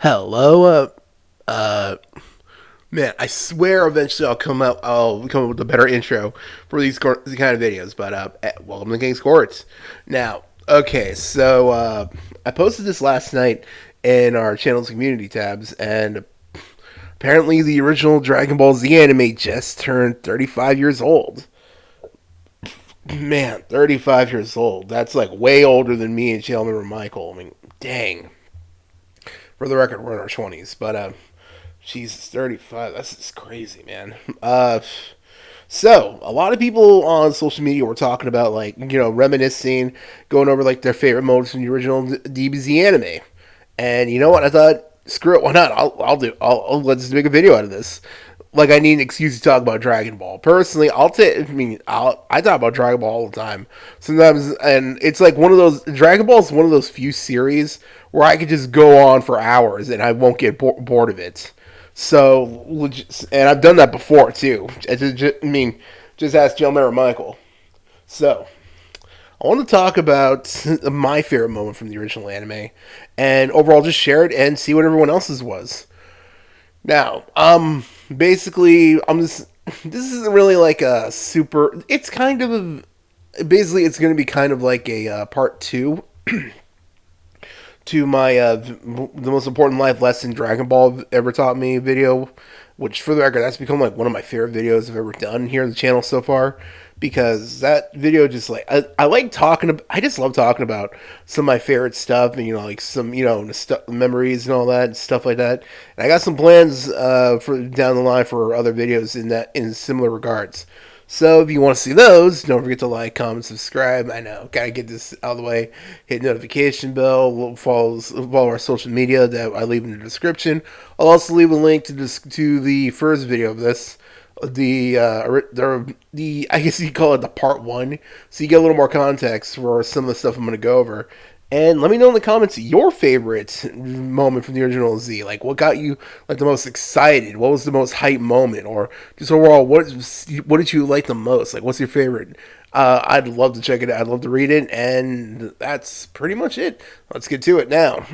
Hello, uh, man. I swear, eventually I'll come up with a better intro for these kind of videos. But welcome to King Sports. Now, okay, so I posted this last night in our channel's community tabs, and apparently the original Dragon Ball Z anime just turned 35 years old. Man, 35 years old. That's like way older than me and Chandler and Michael. I mean, dang. For the record, we're in our 20s, but Jesus, 35. That's just crazy, man. So a lot of people on social media were talking about reminiscing, going over like their favorite moments from the original DBZ anime. And you know what? I thought, screw it, why not? Let's make a video out of this. Like, I need an excuse to talk about Dragon Ball. Personally, I talk about Dragon Ball all the time. Sometimes, and it's like one of those. Dragon Ball is one of those few series where I could just go on for hours and I won't get bored of it. So, and I've done that before too. Just ask Jill Mara Michael. So, I want to talk about my favorite moment from the original anime, and overall just share it and see what everyone else's was. Now, basically, I'm just. This isn't really like a super. It's kind of basically it's going to be kind of like a part two to my the most important life lesson Dragon Ball ever taught me video, which for the record that's become like one of my favorite videos I've ever done here on the channel so far, because that video just like I like talking about, I just love talking about some of my favorite stuff, and like some memories and all that and stuff like that. And I got some plans for down the line for other videos in similar regards. So if you want to see those, don't forget to like, comment, subscribe. I know, gotta get this out of the way. Hit notification bell. Follow our social media that I leave in the description. I'll also leave a link to the first video of this, the I guess you call it the part one, so you get a little more context for some of the stuff I'm going to go over. And let me know in the comments your favorite moment from the original Z. Like, what got you like the most excited? What was the most hype moment? Or just overall, what did you like the most? Like, what's your favorite? I'd love to check it out. I'd love to read it. And that's pretty much it. Let's get to it now.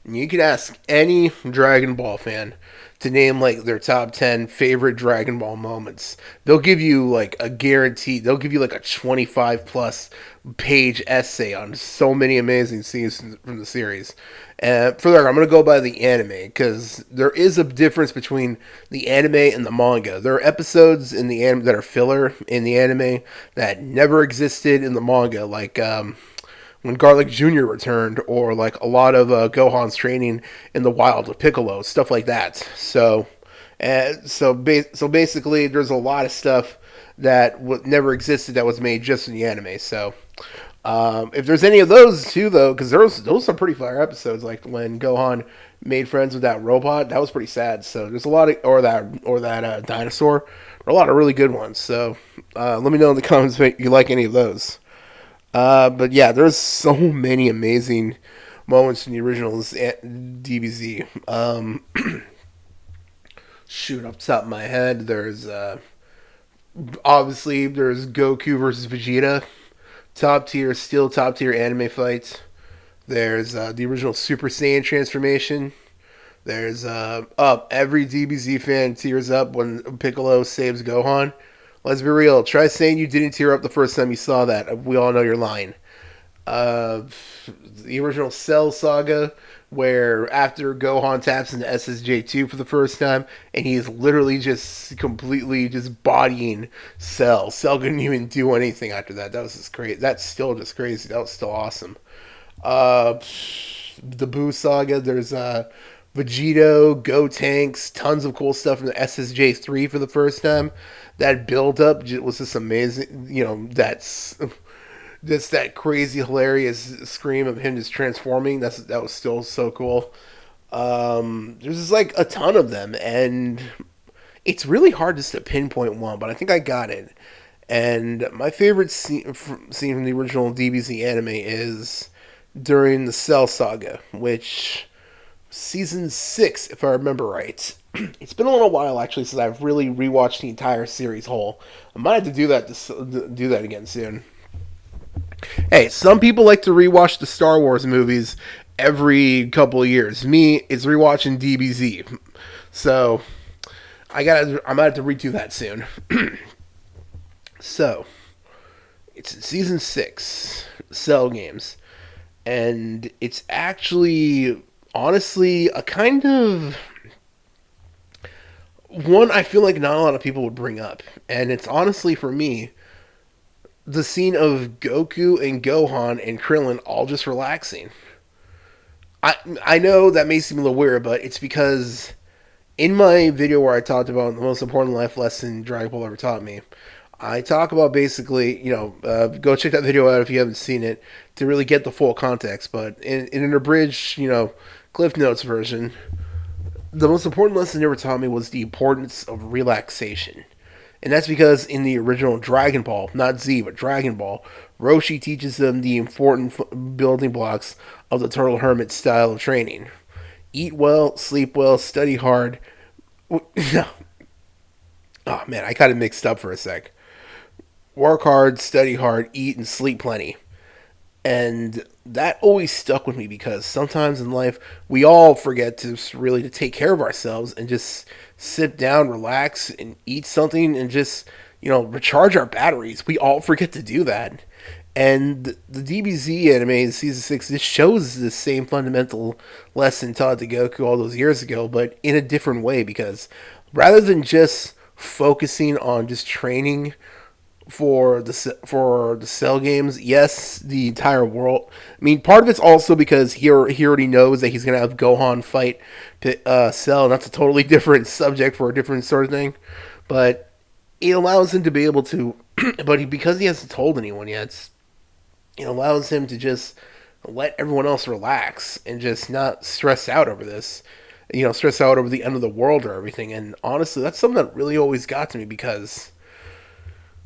You could ask any Dragon Ball fan to name like their top 10 favorite Dragon Ball moments. They'll give you like a guarantee. They'll give you like a 25 plus page essay on so many amazing scenes from the series. And for that, I'm going to go by the anime because there is a difference between the anime and the manga. There are episodes in the anime that are filler in the anime that never existed in the manga, like when Garlic Jr. returned, or like a lot of Gohan's training in the wild with Piccolo, stuff like that. So basically, there's a lot of stuff that never existed that was made just in the anime. So if there's any of those too, though, because those are pretty fire episodes, like when Gohan made friends with that robot, that was pretty sad. So there's a lot of or that dinosaur, there are a lot of really good ones. So let me know in the comments if you like any of those. But yeah, there's so many amazing moments in the original DBZ. Shoot, off the top of my head, there's obviously there's Goku versus Vegeta, still top tier anime fights. There's the original Super Saiyan transformation. There's every DBZ fan tears up when Piccolo saves Gohan. Let's be real. Try saying you didn't tear up the first time you saw that. We all know you're lying. Uh, the original Cell Saga, where after Gohan taps into SSJ2 for the first time, and he's literally just completely just bodying Cell. Cell couldn't even do anything after that. That was just crazy. That's still just crazy. That was still awesome. Uh, the Boo Saga, there's Vegito, Go Tanks, tons of cool stuff from the SSJ3 for the first time. That build up was just amazing. That's just that crazy, hilarious scream of him just transforming. That was still so cool. There's just like a ton of them, and it's really hard just to pinpoint one, but I think I got it. And my favorite scene from the original DBZ anime is during the Cell Saga, which season 6, if I remember right. It's been a little while actually since I've really rewatched the entire series whole. I might have to do that again soon. Hey, some people like to rewatch the Star Wars movies every couple of years. Me, it's rewatching DBZ. So I'm gonna have to redo that soon. So it's season 6, Cell Games, and it's actually honestly a kind of one I feel like not a lot of people would bring up, and it's honestly for me the scene of Goku and Gohan and Krillin all just relaxing. I know that may seem a little weird, but it's because in my video where I talked about the most important life lesson Dragon Ball ever taught me, I talk about basically, go check that video out if you haven't seen it to really get the full context. But in an abridged, Cliff Notes version, the most important lesson they ever taught me was the importance of relaxation. And that's because in the original Dragon Ball, not Z, but Dragon Ball, Roshi teaches them the important building blocks of the Turtle Hermit style of training. Eat well, sleep well, study hard. No. Oh man, I got it mixed up for a sec. Work hard, study hard, eat and sleep plenty. And that always stuck with me because sometimes in life we all forget to take care of ourselves and just sit down, relax, and eat something and just recharge our batteries. We all forget to do that. And the DBZ anime season 6 just shows the same fundamental lesson taught to Goku all those years ago, but in a different way because rather than just focusing on just training for the Cell games. Yes, the entire world. I mean, part of it's also because he already knows that he's gonna have Gohan fight Cell. And that's a totally different subject for a different sort of thing, but it allows him to be able to. Because he hasn't told anyone yet, it allows him to just let everyone else relax and just not stress out over this. Stress out over the end of the world or everything. And honestly, that's something that really always got to me because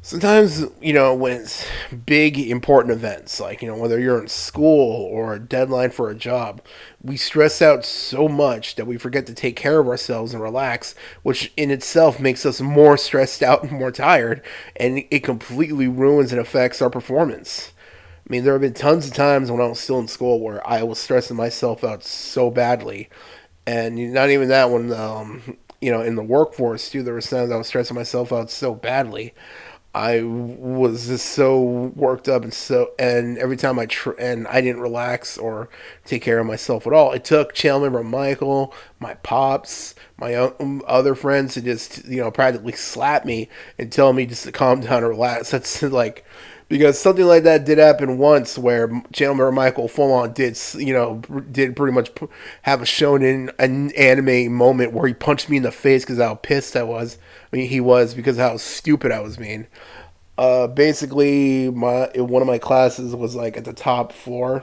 sometimes, when it's big, important events, like, whether you're in school or a deadline for a job, we stress out so much that we forget to take care of ourselves and relax, which in itself makes us more stressed out and more tired, and it completely ruins and affects our performance. I mean, there have been tons of times when I was still in school where I was stressing myself out so badly. And not even that when, in the workforce, too, there were times I was stressing myself out so badly I was just so worked up and every time and I didn't relax or take care of myself at all. It took channel member Michael, my pops, my other friends to just practically slap me and tell me just to calm down and relax. That's like because something like that did happen once where channel member Michael full on did pretty much have a shonen an anime moment where he punched me in the face because how pissed I was. I mean, he was because of how stupid I was being. Basically, one of my classes was like at the top floor,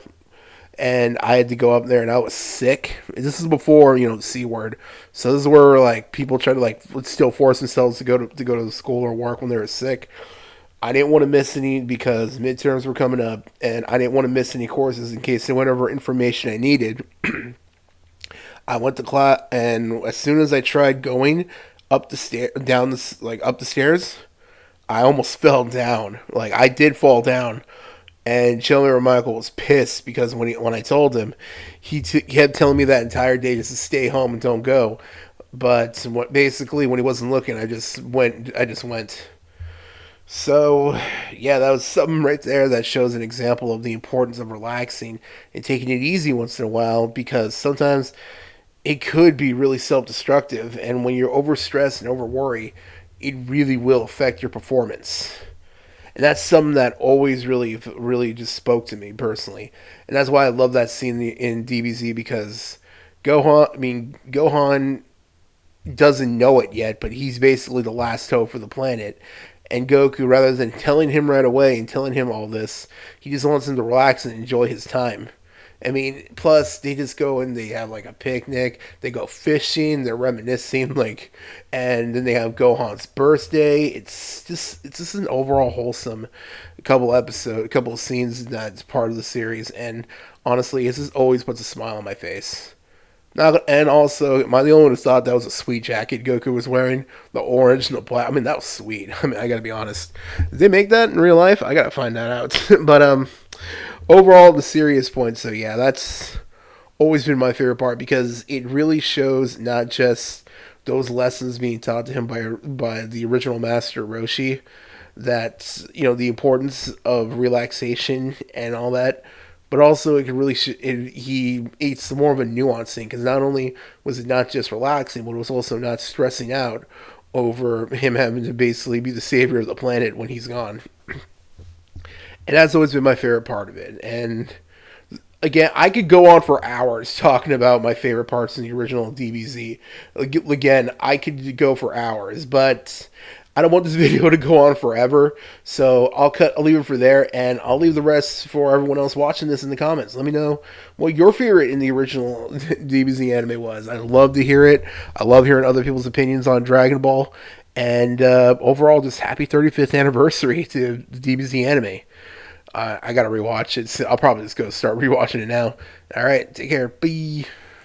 and I had to go up there, and I was sick. This is before the C word, so this is where like people try to like still force themselves to go to the school or work when they were sick. I didn't want to miss any because midterms were coming up, and I didn't want to miss any courses in case they went over information I needed. I went to class, and as soon as I tried going up the stair down the up the stairs, I almost fell down. Like I did fall down, and Chandler Michael was pissed because when I told him, he kept telling me that entire day just to stay home and don't go. But basically when he wasn't looking, I just went. So, yeah, that was something right there that shows an example of the importance of relaxing and taking it easy once in a while because sometimes it could be really self-destructive, and when you're overstressed and overworry, it really will affect your performance. And that's something that always really, really just spoke to me personally, and that's why I love that scene in DBZ because Gohan doesn't know it yet, but he's basically the last hope for the planet. And Goku, rather than telling him right away and telling him all this, he just wants him to relax and enjoy his time. I mean, plus they just go and they have like a picnic. They go fishing. They're reminiscing, and then they have Gohan's birthday. It's just an overall wholesome couple of scenes that's part of the series. And honestly, it just always puts a smile on my face. Now, and also, am I the only one who thought that was a sweet jacket Goku was wearing? The orange and the black. I mean, that was sweet. I mean, I gotta be honest. Did they make that in real life? I gotta find that out. But overall, the serious point. So yeah, that's always been my favorite part because it really shows not just those lessons being taught to him by the original master Roshi, that the importance of relaxation and all that, but also it can really it's more of a nuanced thing because not only was it not just relaxing, but it was also not stressing out over him having to basically be the savior of the planet when he's gone. And that's always been my favorite part of it. And again, I could go on for hours talking about my favorite parts in the original DBZ. Again, I could go for hours, but I don't want this video to go on forever. So I'll leave it for there, and I'll leave the rest for everyone else watching this in the comments. Let me know what your favorite in the original DBZ anime was. I'd love to hear it. I love hearing other people's opinions on Dragon Ball. And overall, just happy 35th anniversary to the DBZ anime. I gotta rewatch it. So I'll probably just go start rewatching it now. All right, take care. Bye.